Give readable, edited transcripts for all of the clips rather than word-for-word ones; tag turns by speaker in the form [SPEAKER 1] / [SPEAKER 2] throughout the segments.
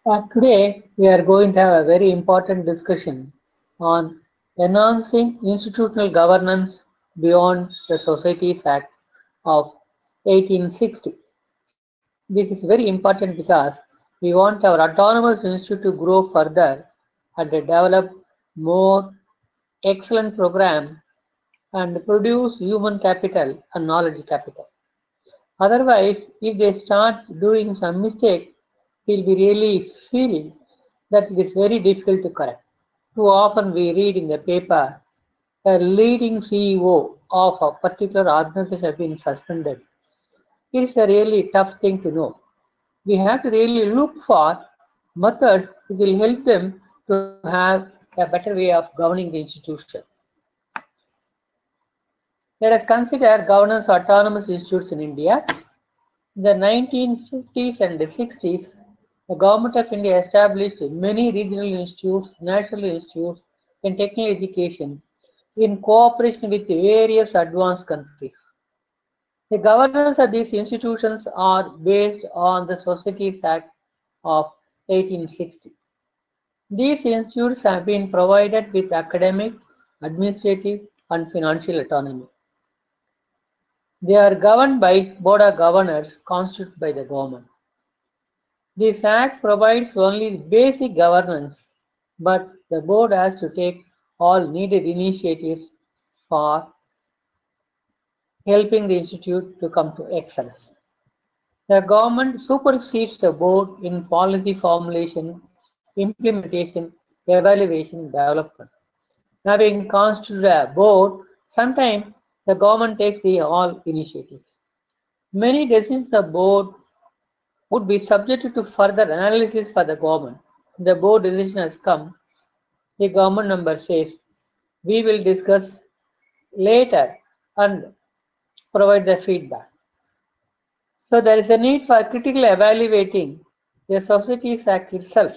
[SPEAKER 1] Today, we are going to have a very important discussion on enhancing institutional governance beyond the Societies Act of 1860. This is very important because we want our autonomous institute to grow further and develop more excellent programs and produce human capital and knowledge capital. Otherwise, if they start doing some mistake, we'll be really feeling that it is very difficult to correct. Too often we read in the paper a leading CEO of a particular organization has been suspended. It is a really tough thing to know. We have to really look for methods which will help them to have a better way of governing the institution. Let us consider governance autonomous institutes in India. In the 1950s and the 60s, the Government of India established many regional institutes, national institutes in technical education in cooperation with various advanced countries. The governance of these institutions are based on the Societies Act of 1860. These institutes have been provided with academic, administrative, and financial autonomy. They are governed by Board of Governors constituted by the government. This Act provides only basic governance, but the board has to take all needed initiatives for helping the institute to come to excellence. The government supersedes the board in policy formulation, implementation, evaluation, and development. Having constituted a board, sometimes the government takes the all initiatives. Many decisions the board would be subjected to further analysis by the government. The board decision has come. The government member says, we will discuss later and provide the feedback. So there is a need for critical evaluating the Societies Act itself,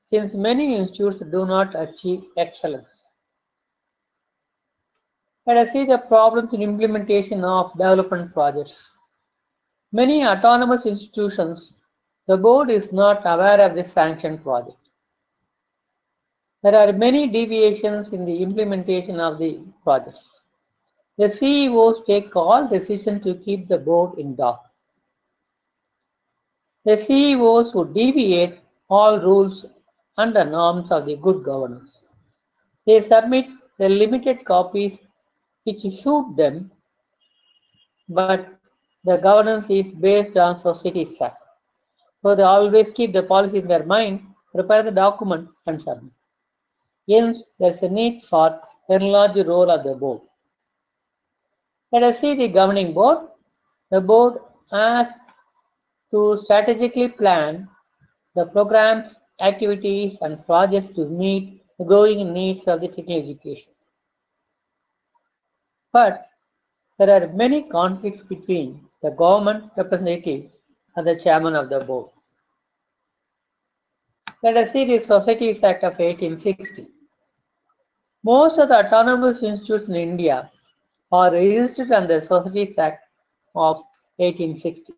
[SPEAKER 1] since many institutes do not achieve excellence. Let us see the problems in implementation of development projects. Many autonomous institutions, the board is not aware of this sanctioned project. There are many deviations in the implementation of the projects. The CEOs take all decisions to keep the board in dock. The CEOs would deviate all rules and the norms of the good governance. They submit the limited copies which suit them, but the governance is based on Societies Act. So they always keep the policy in their mind, prepare the document and submit. Hence, there is a need for enlarge the role of the board. Let us see the governing board. The board has to strategically plan the programs, activities, and projects to meet the growing needs of the technical education. But there are many conflicts between the government representative and the chairman of the board. Let us see the Societies Act of 1860. Most of the autonomous institutes in India are registered under the Societies Act of 1860.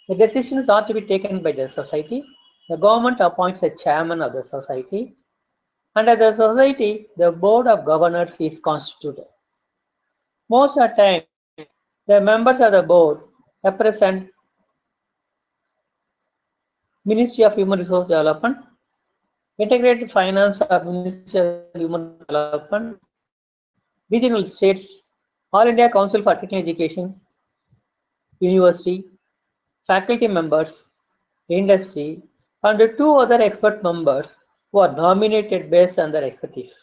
[SPEAKER 1] The decisions are to be taken by the society. The government appoints a chairman of the society. Under the society, the Board of Governors is constituted. Most of the time, the members of the board represent Ministry of Human Resource Development, Integrated Finance of Ministry of Human Development, regional states, All India Council for Technical Education, university, faculty members, industry, and the two other expert members who are nominated based on their expertise.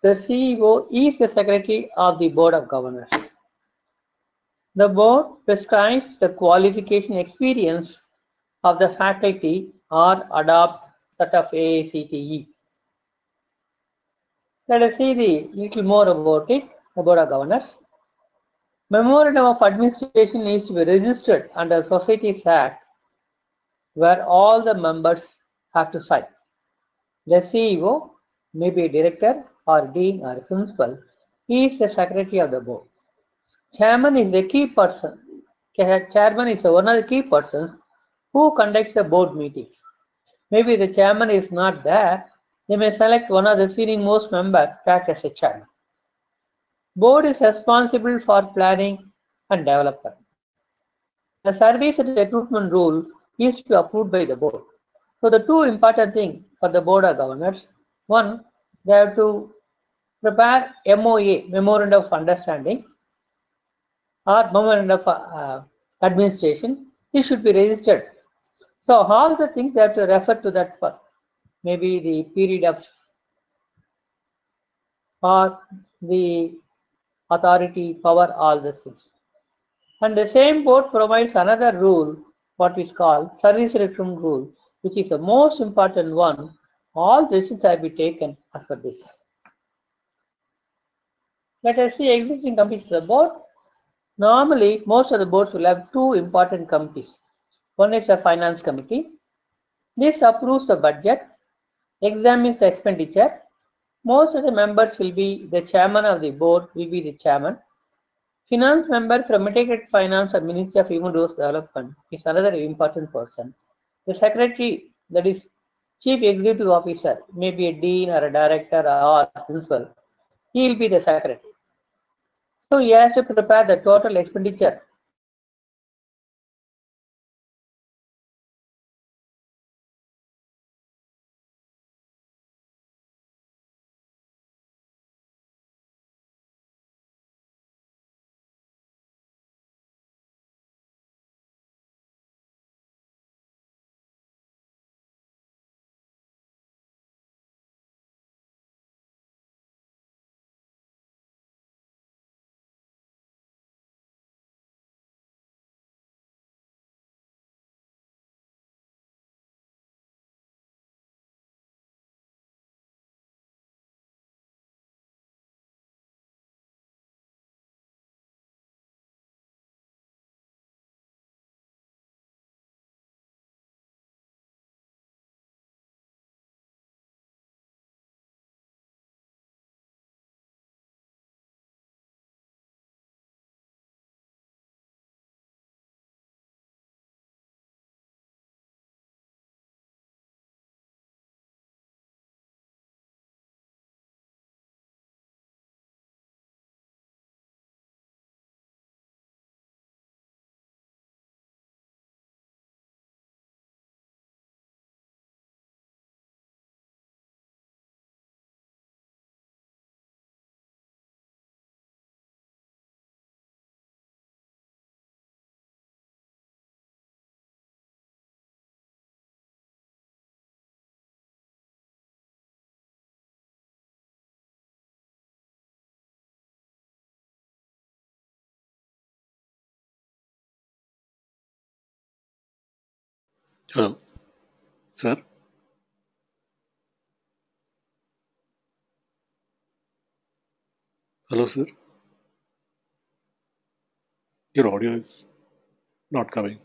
[SPEAKER 1] The CEO is the secretary of the Board of Governors. The board prescribes the qualification experience of the faculty or adopt that of AICTE. Let us see the little more about it, the Board of Governors. Memorandum of Administration needs to be registered under Societies Act, where all the members have to sign. The CEO may be a director or dean or principal. He is the secretary of the board. Chairman is the key person. Chairman is one of the key persons Who conducts the board meetings? Maybe the chairman is not there. They may select one of the senior most members to act as a chairman. Board is responsible for planning and development. The service and recruitment rule is to be approved by the board. So the two important things for the board of governors: one, they have to prepare MOA, Memorandum of Understanding, or Memorandum of Administration. This should be registered. So all the things they have to refer to that for maybe the period of or the authority, power, all the things. And the same board provides another rule, what is called service recruitment rule, which is the most important one. All decisions have been taken as per this. Let us see existing committees of the board. Normally, most of the boards will have two important committees. One is the finance committee. This approves the budget, examines the expenditure. Most of the members will be the chairman of the board, will be the chairman. Finance member from Integrated Finance or Ministry of Human Resource Development is another important person. The secretary, that is chief executive officer, maybe a dean or a director or principal, he will be the secretary. So he has to prepare the total expenditure.
[SPEAKER 2] Hello, sir. Hello, sir. Your audio is not coming.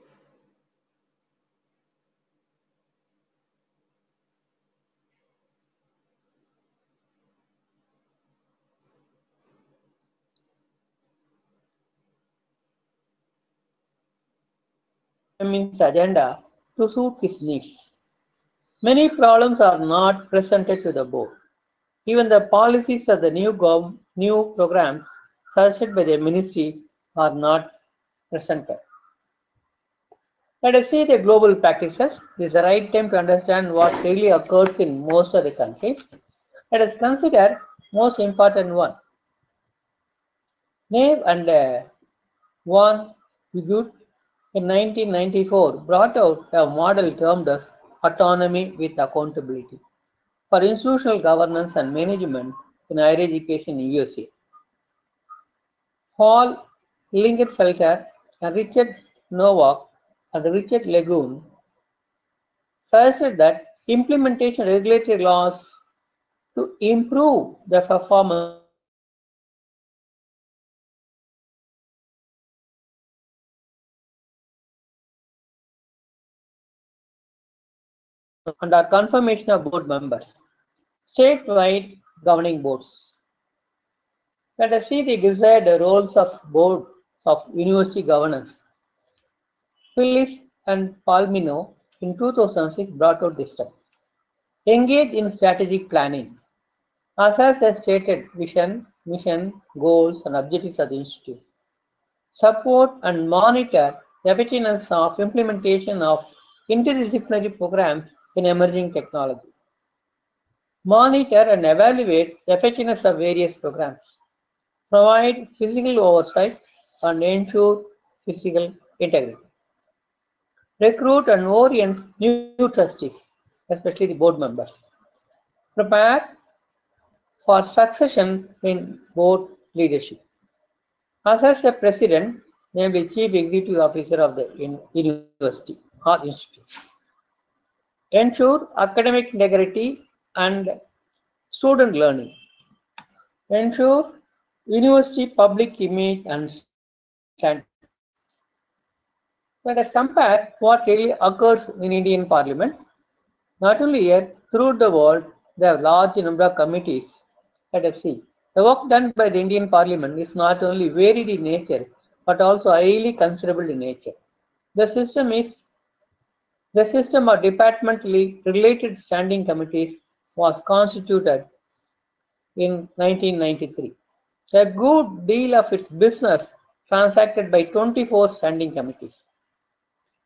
[SPEAKER 1] Means agenda to suit his needs. Many problems are not presented to the board. Even the policies of the new programs suggested by the ministry are not presented. Let us see the global practices. This is the right time to understand what really occurs in most of the countries. Let us consider most important one. Nave and Van Gucht in 1994 brought out a model termed as autonomy with accountability for institutional governance and management in higher education in USA. Hall, Lingenfelter, and Richard Nowak and Richard Legun suggested that implementation of regulatory laws to improve the performance under confirmation of board members, statewide governing boards. Let us see the desired roles of board of university governance. Phyllis and Palmieno in 2006 brought out this term. Engage in strategic planning. Assess a stated vision, mission, goals, and objectives of the institute. Support and monitor the effectiveness of implementation of interdisciplinary programs in emerging technology. Monitor and evaluate the effectiveness of various programs. Provide physical oversight and ensure physical integrity. Recruit and orient new trustees, especially the board members. Prepare for succession in board leadership. Assess the president, namely chief executive officer of the university or institute. Ensure academic integrity and student learning. Ensure university public image and standing. Let us compare what really occurs in Indian Parliament. Not only here, throughout the world, there are large number of committees. Let us see. The work done by the Indian Parliament is not only varied in nature, but also highly considerable in nature. The system of departmentally related standing committees was constituted in 1993. A good deal of its business transacted by 24 standing committees.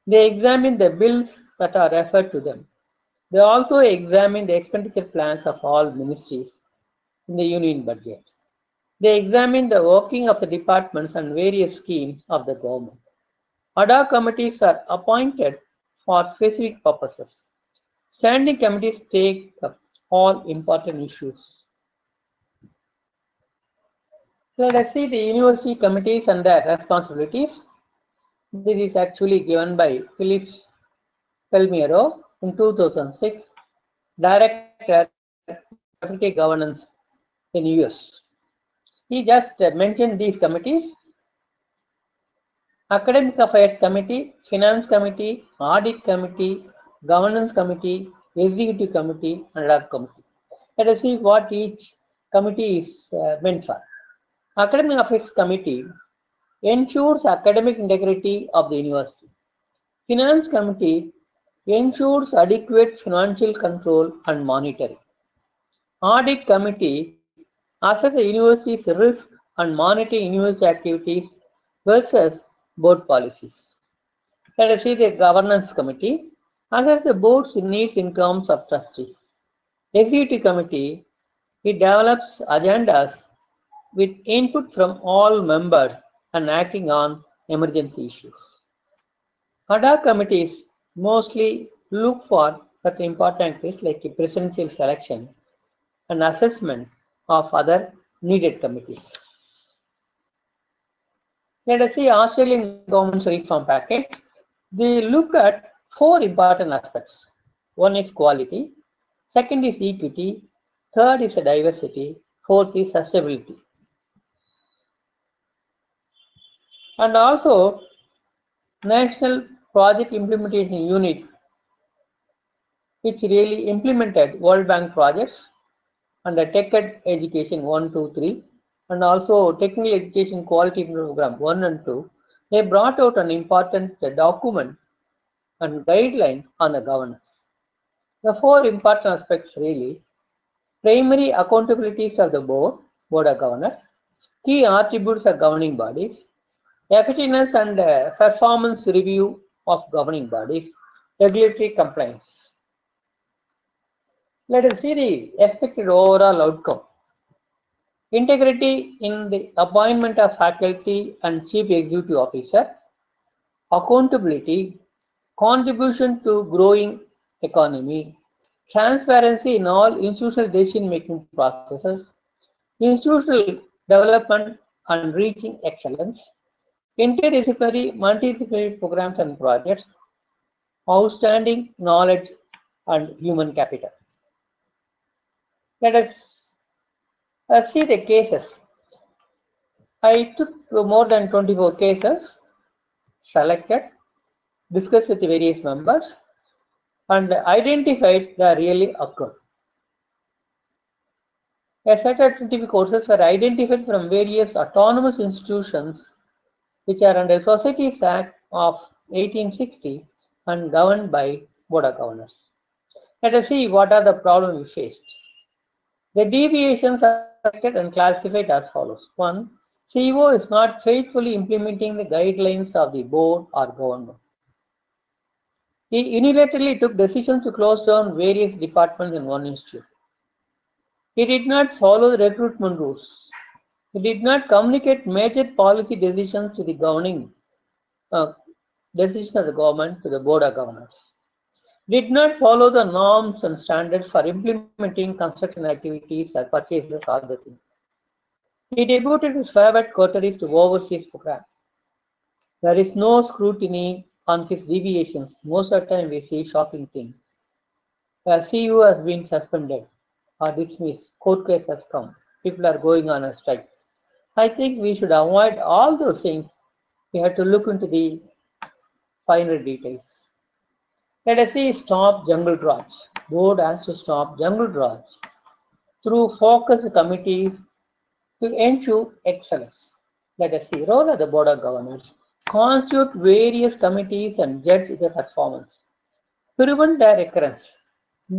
[SPEAKER 1] They examine the bills that are referred to them. They also examine the expenditure plans of all ministries in the union budget. They examine the working of the departments and various schemes of the government. Ad hoc committees are appointed for specific purposes. Standing committees take up all important issues. So let us see the university committees and their responsibilities. This is actually given by Phyllis Palmieno in 2006, Director Faculty Governance in US. He just mentioned these committees: Academic Affairs Committee, Finance Committee, Audit Committee, Governance Committee, Executive Committee, and Ad hoc Committee. Let us see what each committee is meant for. Academic Affairs Committee ensures academic integrity of the university. Finance Committee ensures adequate financial control and monitoring. Audit Committee assesses the university's risk and monitor university activities versus board policies. Let us see the Governance Committee assesses the board's needs in terms of trustees. Executive Committee, it develops agendas with input from all members and acting on emergency issues. Ad hoc committees mostly look for such important things like a presidential selection and assessment of other needed committees. Let us see Australian government's reform package. They look at 4 important aspects. One is quality, second is equity, third is diversity, fourth is sustainability. And also National Project Implementation Unit, which really implemented World Bank projects under Tech Education 1, 2, 3, and also Technical Education Quality Program 1 and 2. They brought out an important document and guideline on the governance. The 4 important aspects really: primary accountabilities of the board of governors, key attributes of governing bodies, effectiveness and performance review of governing bodies, regulatory compliance. Let us see the expected overall outcome. Integrity in the appointment of faculty and chief executive officer, accountability, contribution to growing economy, transparency in all institutional decision-making processes, institutional development and reaching excellence, interdisciplinary, multidisciplinary programs and projects, outstanding knowledge and human capital. Let us see the cases. I took more than 24 cases, selected, discussed with the various members, and identified that really occurred. A set of 25 courses were identified from various autonomous institutions which are under Societies Act of 1860 and governed by Board of Governors. Let us see what are the problems we faced. The deviations are selected and classified as follows. 1. CEO is not faithfully implementing the guidelines of the board or government. He unilaterally took decisions to close down various departments in one institute. He did not follow the recruitment rules. He did not communicate major policy decisions to the governing decisions of the government to the Board of Governors. Did not follow the norms and standards for implementing construction activities or purchases or the things. He devoted his favorite coteries to overseas program. There is no scrutiny on his deviations. Most of the time we see shocking things. A CEO has been suspended or dismissed. Court case has come. People are going on a strike. I think we should avoid all those things. We have to look into the finer details. Let us see stop jungle drafts. Board has to stop jungle drafts through focus committees to ensure excellence. Let us see role of the Board of Governors. Constitute various committees and judge their performance. Prevent their recurrence.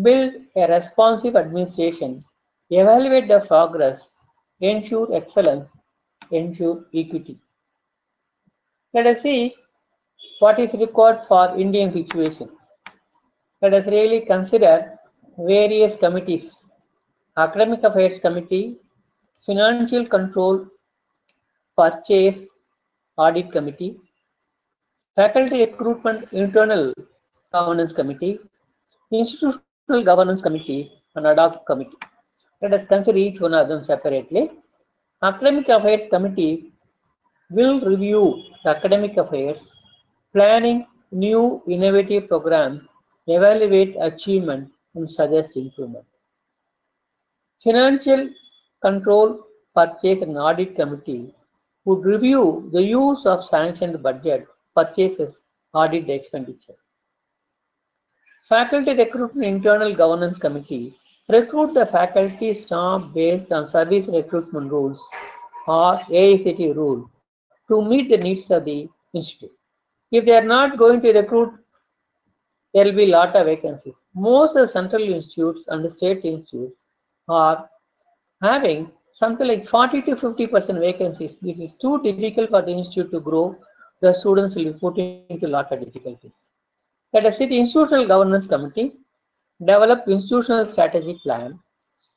[SPEAKER 1] Build a responsive administration. Evaluate the progress. Ensure excellence. Ensure equity. Let us see what is required for Indian situation. Let us really consider various committees. Academic Affairs Committee, Financial Control, Purchase, Audit Committee, Faculty Recruitment Internal Governance Committee, Institutional Governance Committee, and Ad hoc Committee. Let us consider each one of them separately. Academic Affairs Committee will review the academic affairs, planning new innovative programs, evaluate achievement, and suggest improvement. Financial Control, Purchase, and Audit Committee would review the use of sanctioned budget, purchases, audit the expenditure. Faculty Recruitment Internal Governance Committee recruit the faculty staff based on service recruitment rules or AICTE rule to meet the needs of the institute. If they are not going to recruit, there will be a lot of vacancies. Most of the central institutes and the state institutes are having something like 40 to 50% vacancies. This is too difficult for the institute to grow. The students will be put into a lot of difficulties. Let us see the Institutional Governance Committee develop institutional strategic plan,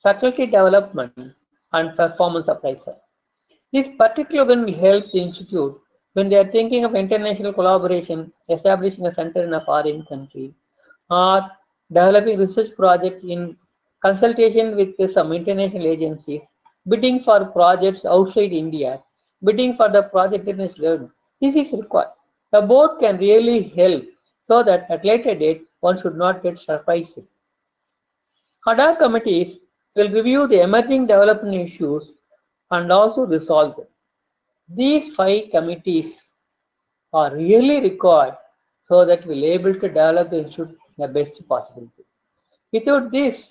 [SPEAKER 1] faculty development, and performance appraisal. This particular one will help the institute when they are thinking of international collaboration, establishing a center in a foreign country, or developing research projects in consultation with some international agencies, bidding for projects outside India, bidding for the project in this level. This is required. The board can really help so that at later date one should not get surprised. Ad hoc committees will review the emerging development issues and also resolve them. These 5 committees are really required so that we'll be able to develop the institute in the best possible way. Without this,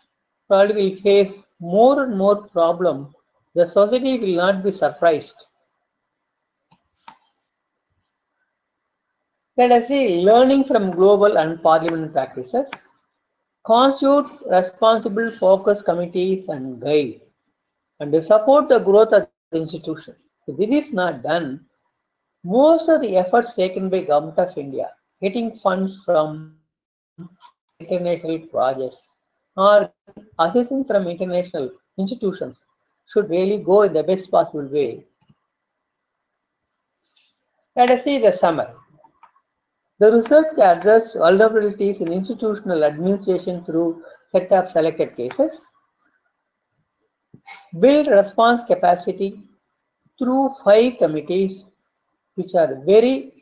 [SPEAKER 1] probably will face more and more problems. The society will not be surprised. Let us see learning from global and parliamentary practices. Constitute responsible focus committees and guide and to support the growth of the institution. If this is not done, most of the efforts taken by Government of India, getting funds from international projects or assistance from international institutions should really go in the best possible way. Let us see the summary. The research addressed vulnerabilities in institutional administration through set of selected cases, build response capacity through 5 committees which are very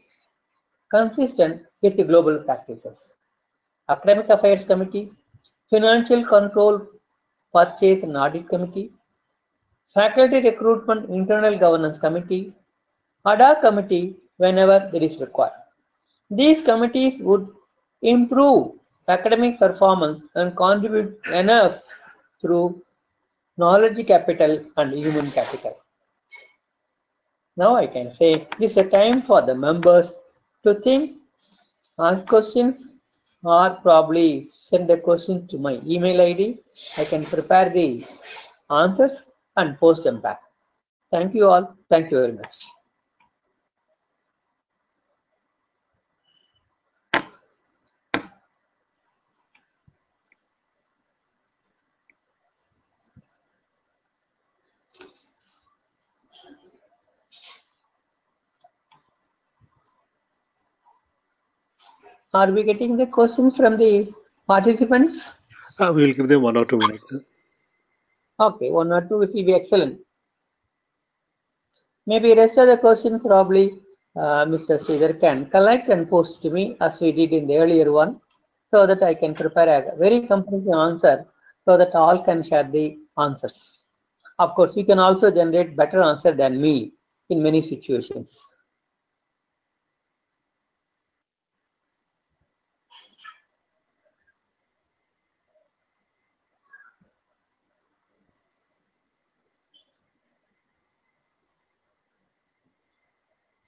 [SPEAKER 1] consistent with the global practices. Academic Affairs Committee, Financial Control, Purchase and Audit Committee, Faculty Recruitment Internal Governance Committee, Ad hoc Committee whenever there is required. These committees would improve academic performance and contribute enough through knowledge capital and human capital. Now I can say this is a time for the members to think ask questions or probably send the questions to my email ID. I can prepare the answers and post them back. Thank you all. Thank you very much. Are we getting the questions from the participants?
[SPEAKER 2] We will give them 1 or 2 minutes, sir.
[SPEAKER 1] Okay, 1 or 2 will be excellent. Maybe rest of the questions probably Mr. Sridhar can collect and post to me as we did in the earlier one, so that I can prepare a very complete answer so that all can share the answers. Of course, you can also generate better answer than me in many situations.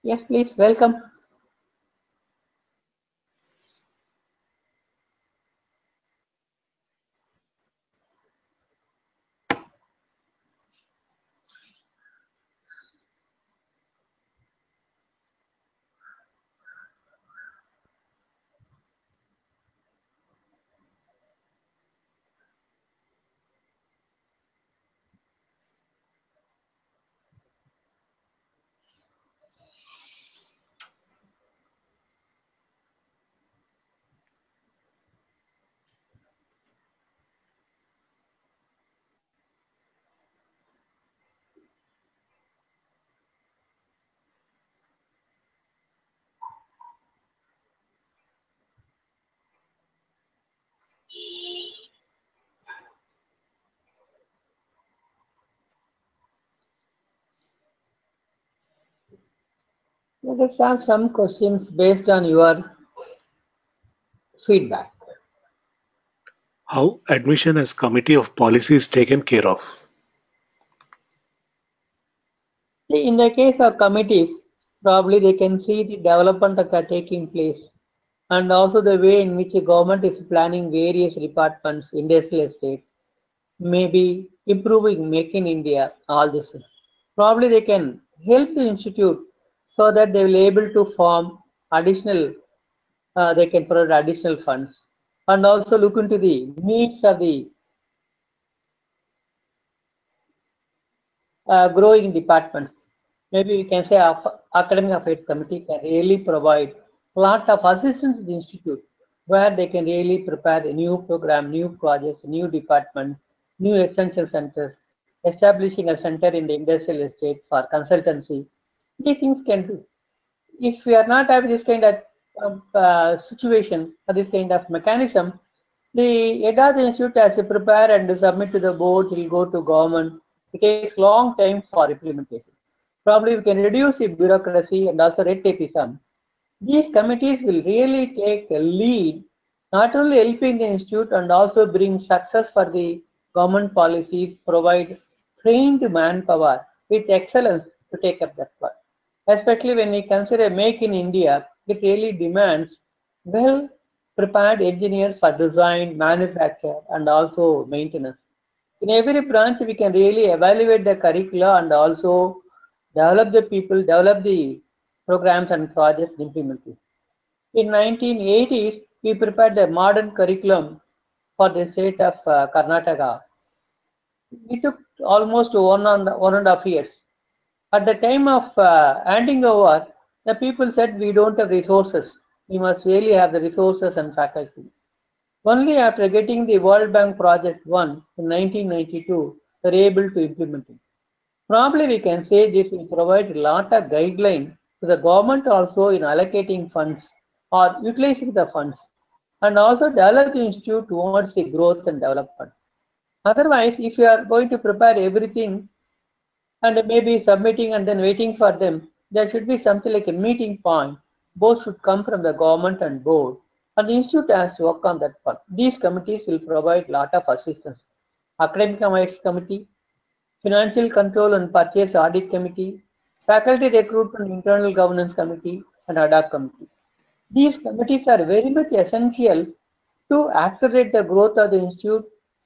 [SPEAKER 1] Yes, please, welcome. Let us have some questions based on your feedback.
[SPEAKER 2] How admission as committee of policy is taken care of?
[SPEAKER 1] In the case of committees, probably they can see the development that are taking place and also the way in which the government is planning various departments, industrial estates, maybe improving Make in India, all this. Probably they can help the institute so that they will be able to form additional, they can provide additional funds and also look into the needs of the growing departments. Maybe we can say Academic Affairs Committee can really provide a lot of assistance to the institute where they can really prepare a new program, new projects, new department, new extension centers, establishing a center in the industrial estate for consultancy. These things can do. If we are not having this kind of situation or this kind of mechanism, the head of the institute has to prepare and submit to the board, it will go to government. It takes long time for implementation. Probably we can reduce the bureaucracy and also red tapeism. These committees will really take a lead, not only helping the institute and also bring success for the government policies, provide trained manpower with excellence to take up that part. Especially when we consider Make in India, it really demands well prepared engineers for design, manufacture, and also maintenance. In every branch, we can really evaluate the curricula and also develop the people, develop the programs and projects implemented. In 1980s, we prepared a modern curriculum for the state of Karnataka. It took almost 1.5 years. At the time of handing over, the people said we don't have resources. We must really have the resources and faculty. Only after getting the World Bank Project 1 in 1992, they were able to implement it. Probably we can say this will provide a lot of guideline to the government also in allocating funds or utilizing the funds and also develop the institute towards the growth and development. Otherwise, if you are going to prepare everything and maybe submitting and then waiting for them, there should be something like a meeting point. Both should come from the government and board, and the institute has to work on that part. These committees will provide lot of assistance. Academic Affairs Committee, Financial Control and Purchase Audit Committee, Faculty Recruitment Internal Governance Committee, and ad hoc committee. These committees are very much essential to accelerate the growth of the institute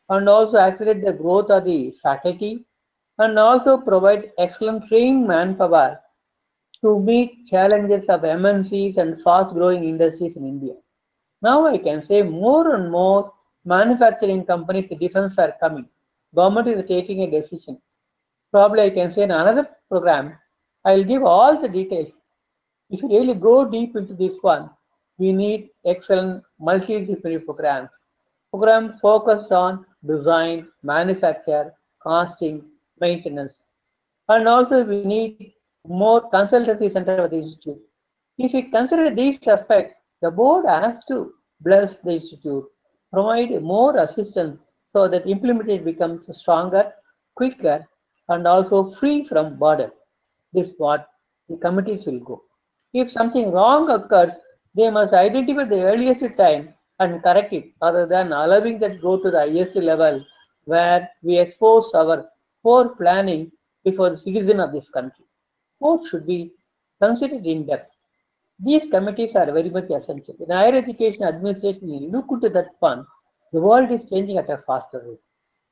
[SPEAKER 1] and also accelerate the growth of the faculty and also provide excellent trained manpower to meet challenges of MNCs and fast-growing industries in India. Now I can say more and more manufacturing companies in defense are coming. Government is taking a decision. Probably I can say in another program, I will give all the details. If you really go deep into this one, we need excellent multidisciplinary programs. Programs focused on design, manufacture, costing, maintenance. And also we need more consultancy center of the institute. If we consider these aspects, the board has to bless the institute, provide more assistance so that implementation becomes stronger, quicker, and also free from burden. This is what the committees will go. If something wrong occurs, they must identify the earliest time and correct it rather than allowing that go to the highest level where we expose our poor planning before the citizen of this country. Both should be considered in depth. These committees are very much essential. In higher education administration, you look into that one, the world is changing at a faster rate.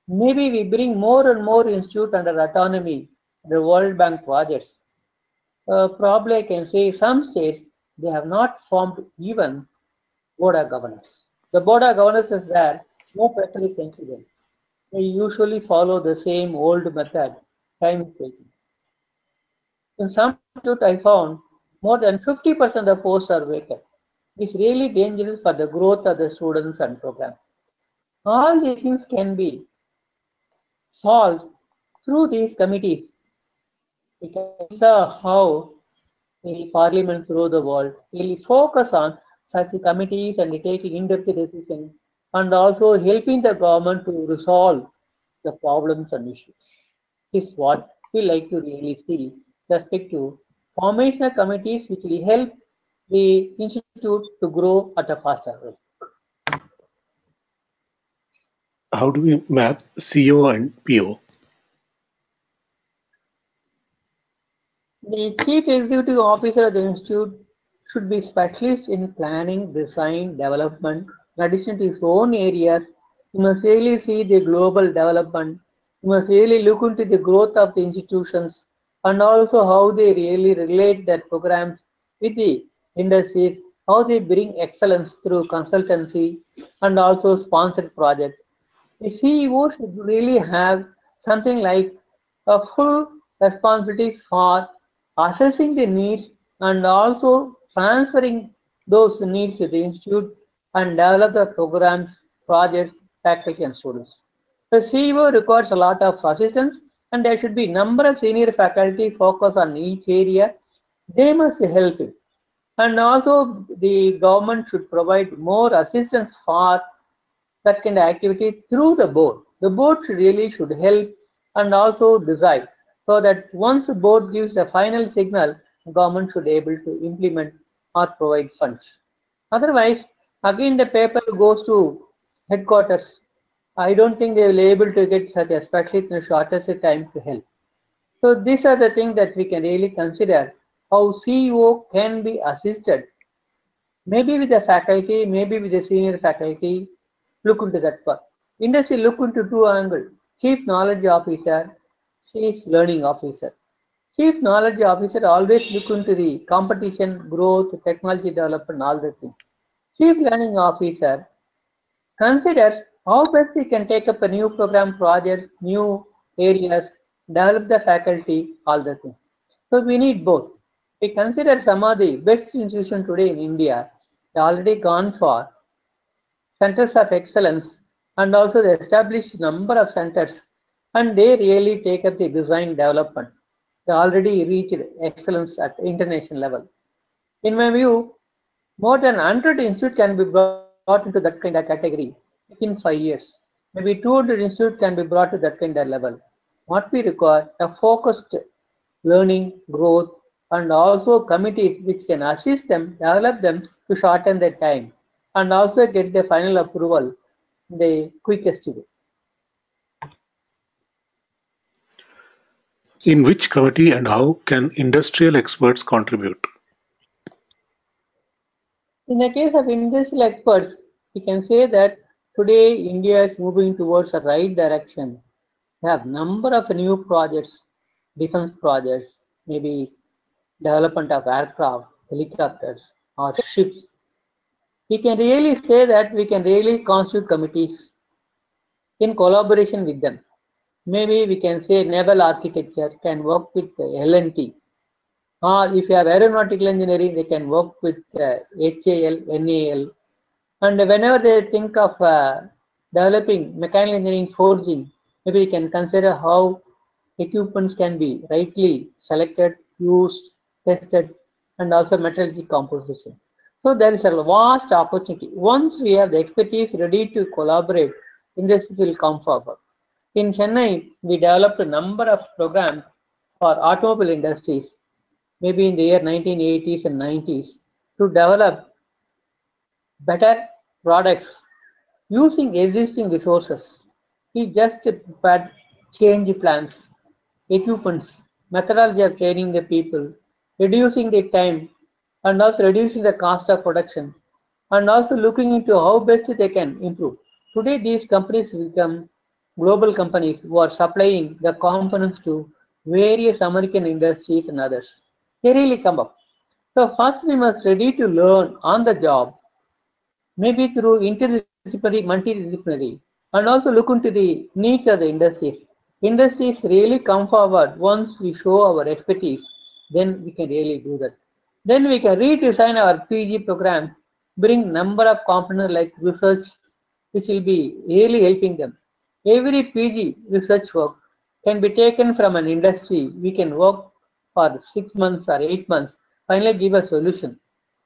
[SPEAKER 1] Maybe we bring more and more institute under autonomy, the World Bank projects. Probably I can say some states, they have not formed even board of governors. The board of governors is there, no pressure is incident. They usually follow the same old method, time taking. In some institute I found more than 50% of posts are vacant. It's really dangerous for the growth of the students and programs. All these things can be solved through these committees. We can see how the parliament through the world really focus on such committees and taking in-depth decisions and also helping the government to resolve the problems and issues. This is what we like to really see with respect to formation of committees which will help the institute to grow at a faster rate.
[SPEAKER 2] How do we map CO and PO?
[SPEAKER 1] The chief executive officer of the institute should be specialist in planning, design, development. In addition to his own areas, he must really see the global development. He must really look into the growth of the institutions and also how they really relate their programs with the industries, how they bring excellence through consultancy and also sponsored projects. The CEO should really have something like a full responsibility for assessing the needs and also transferring those needs to the institute and develop the programs, projects, faculty and students. The CEO requires a lot of assistance and there should be number of senior faculty focus on each area. They must help it. And also the government should provide more assistance for that kind of activity through the board. The board really should help and also decide so that once the board gives the final signal, the government should be able to implement or provide funds. Otherwise, again the paper goes to headquarters. I don't think they will be able to get such a specialist in the shortest time to help. So these are the things that we can really consider how CEO can be assisted maybe with the faculty, maybe with the senior faculty, look into that part. Industry look into two angles, chief knowledge officer, chief learning officer. Chief knowledge officer always look into the competition, growth, technology development, all the things. Chief learning officer considers how best we can take up a new program projects, new areas, develop the faculty, all the things. So we need both. We consider some of the best institutions today in India, they already gone for centers of excellence and also they established number of centers and they really take up the design development. They already reached excellence at international level. In my view, more than 100 institutes can be brought into that kind of category within 5 years. Maybe 200 institutes can be brought to that kind of level. What we require a focused learning, growth, and also committees which can assist them, develop them to shorten their time, and also get the final approval the quickest way.
[SPEAKER 2] In which committee and how can industrial experts contribute?
[SPEAKER 1] In the case of industrial experts, we can say that today India is moving towards the right direction. We have number of new projects, defense projects, maybe development of aircraft, helicopters, or ships. We can really say that we can really constitute committees in collaboration with them. Maybe we can say naval architecture can work with L&T, or if you have aeronautical engineering, they can work with HAL, NAL, and whenever they think of developing mechanical engineering forging, maybe we can consider how equipments can be rightly selected, used, tested, and also metallurgy composition. So there is a vast opportunity. Once we have the expertise ready to collaborate, industry will come forward. In Chennai, we developed a number of programs for automobile industries, maybe in the year 1980s and 90s, to develop better products using existing resources. We just prepared change plans, equipments, methodology of training the people, reducing the time, and also reducing the cost of production, and also looking into how best they can improve. Today, these companies become global companies who are supplying the components to various American industries and others. They really come up. So first we must ready to learn on the job, maybe through interdisciplinary, multidisciplinary, and also look into the needs of the industries. Industries really come forward once we show our expertise, then we can really do that. Then we can redesign our PG program, bring number of components like research, which will be really helping them. Every PG research work can be taken from an industry. We can work for 6 months or 8 months, finally give a solution.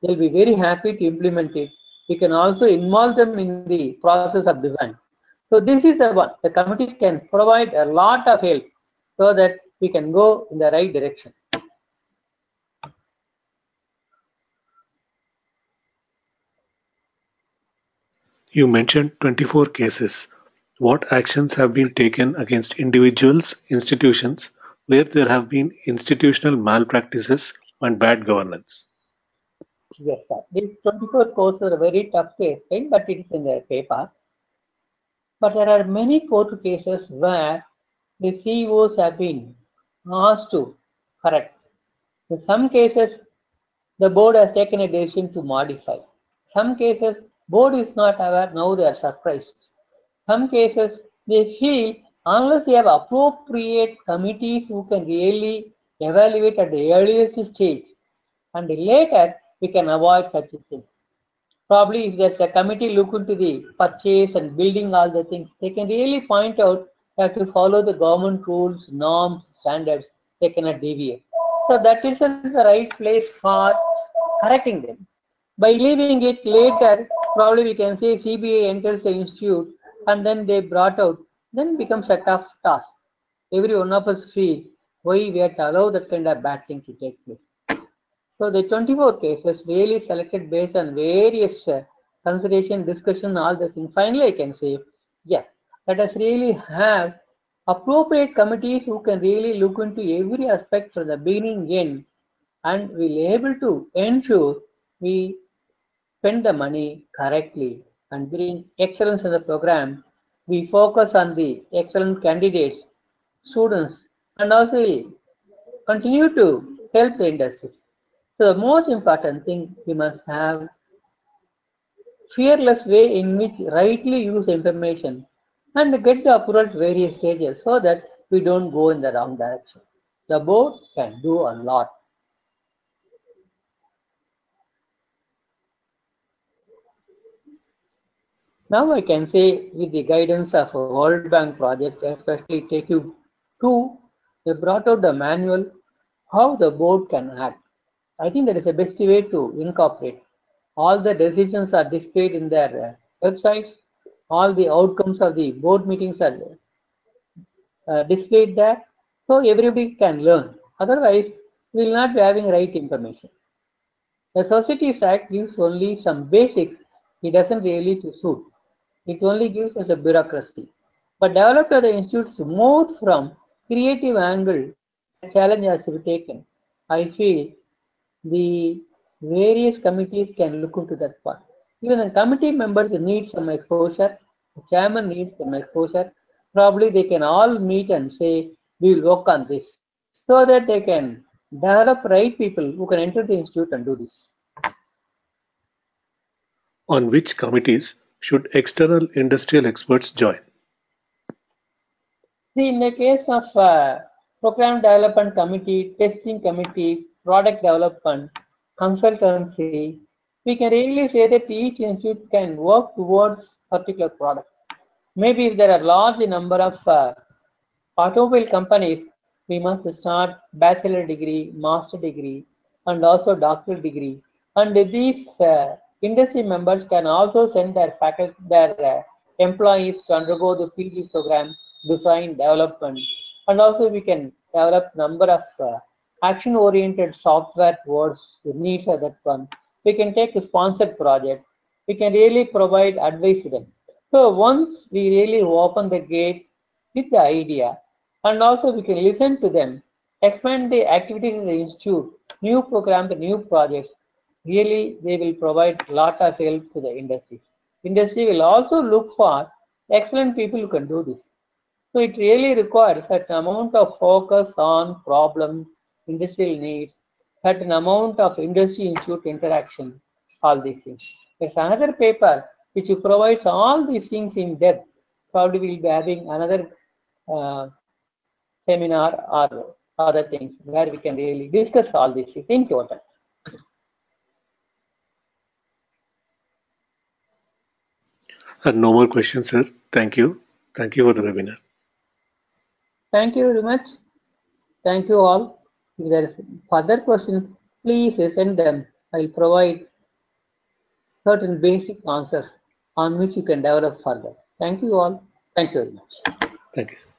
[SPEAKER 1] They'll be very happy to implement it. We can also involve them in the process of design. So this is the one. The committees can provide a lot of help so that we can go in the right direction.
[SPEAKER 2] You mentioned 24 cases. What actions have been taken against individuals, institutions, where there have been institutional malpractices and bad governance?
[SPEAKER 1] Yes, sir. These 24 courses are a very tough case, right? But it is in the paper. But there are many court cases where the CEOs have been asked to correct. In some cases, the board has taken a decision to modify. Some cases, board is not aware, now they are surprised. Some cases, they feel unless they have appropriate committees who can really evaluate at the earliest stage, and later we can avoid such things. Probably if there's a committee look into the purchase and building all the things, they can really point out that to follow the government rules, norms, standards, they cannot deviate. So that is the right place for correcting them. By leaving it later, probably we can say CBI enters the institute and then they brought out, then becomes a tough task. Every one of us feel why we have to allow that kind of bad thing to take place. So the 24 cases really selected based on various consideration, discussion, all the things. Finally, I can say, yes, let us really have appropriate committees who can really look into every aspect from the beginning end and will able to ensure we spend the money correctly and bring excellence in the program. We focus on the excellent candidates, students, and also continue to help the industry. So the most important thing, we must have fearless way in which rightly use information and get the approval at various stages so that we don't go in the wrong direction. The board can do a lot. Now I can say with the guidance of a World Bank project, especially take you to, they brought out the manual how the board can act. I think that is the best way to incorporate. All the decisions are displayed in their websites. All the outcomes of the board meetings are displayed there. So everybody can learn. Otherwise, we will not be having right information. The Societies Act gives only some basics. It doesn't really to suit. It only gives us a bureaucracy. But developed by the institutes more from creative angle, the challenge has to be taken. I feel the various committees can look into that part. Even the committee members need some exposure, the chairman needs some exposure. Probably they can all meet and say, we will work on this, so that they can develop right people who can enter the institute and do this.
[SPEAKER 2] On which committees should external industrial experts join?
[SPEAKER 1] See, in the case of program development committee, testing committee, product development, consultancy, we can really say that each institute can work towards particular product. Maybe if there are large number of automobile companies, we must start bachelor degree, master degree, and also doctoral degree. And these industry members can also send their faculty, their employees to undergo the PG program, design development, and also we can develop number of action-oriented software towards the needs of that one. We can take a sponsored project. We can really provide advice to them. So once we really open the gate with the idea, and also we can listen to them, expand the activities in the institute, new programs, new projects, really they will provide a lot of help to the industry. Industry will also look for excellent people who can do this. So it really requires certain amount of focus on problems, industrial needs, certain amount of industry-institute interaction, all these things. There's another paper which provides all these things in depth. Probably we'll be having another uh, seminar or other things where we can really discuss all these things in total.
[SPEAKER 2] No more questions, sir. Thank you. Thank you for the webinar.
[SPEAKER 1] Thank you very much. Thank you all. If there is further questions, please send them. I will provide certain basic answers on which you can develop further. Thank you all. Thank you very much.
[SPEAKER 2] Thank you, sir.